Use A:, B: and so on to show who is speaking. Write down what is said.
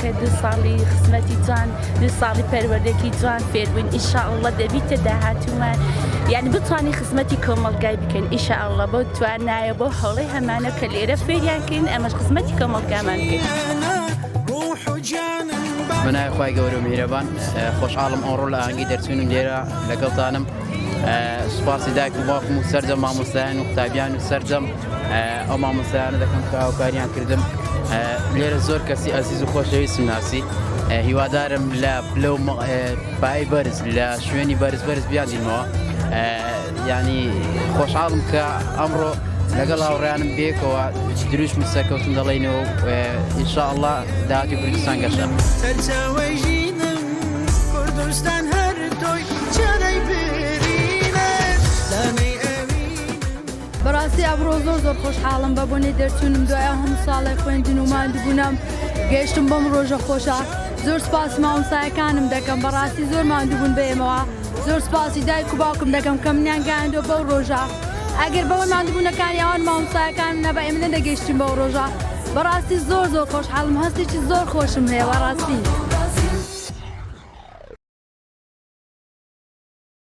A: بخێر دو ساڵی خزمەتی جوان دو ساڵی پەروەردەکی جوان فێربووین ئینشاءالله دەبیتە داهاتوومان یعنی بتوانین خزمەتی کۆمەلگای بکەین ئینشاءالله بۆ توانایە بۆ هەوڵەی هەمانە کە لێرە فێریانکەین ئەمەش خزمەتی کۆمەلگامان بکەین.
B: منای خی گەورە میهرەبان خۆشحاڵم ئەوڕۆ لە ئاهەنگی دەرچوون لێرە لەگەڵتانم سوپاسی دایک و باوکم و سەرجەم مامۆستایان و قوتابیان و سەرجەم ئەو مامۆستایانە دەکەم کە هاوکاریان کردم لێرە زۆر کەسی ئەزیز و خۆشەویستم ناسی هیوادارم لە لەو پای بەرز لە شوێنی بەرز بیادینەوە ینی خۆشحاڵم کە ئەمڕۆ لەگەڵ هاوڕێیانم بێکەوە دروست سەرکەوتن دەڵێنەوە ئینشاءالله داهاتی کوردستان گەشە.
C: بەڕاستی ئەمڕۆ زۆر خۆشحاڵم بە بۆنێ دەرچوونم دوایە هەموو ساڵی خوێندن و ماندووبوونم گەیشتم بەم ڕۆژە خۆشە زۆر سپاس مامۆستایەکانم دەکەم بەڕاستی زۆر ماندووبوون بێمەوە زۆر سپاسی دایک و باوکم دەکەم کە منیان گەیاندووە بەو ڕۆژە ئەگەر بەوەی ماندووبوونەکان یاوان مامۆستایەکان نەبە ئێمە نەدەگەیشتین بەو ڕۆژە بەڕاستی زۆر خۆشحاڵم هەستێکی زۆر خۆشم هەیە بەڕاستی.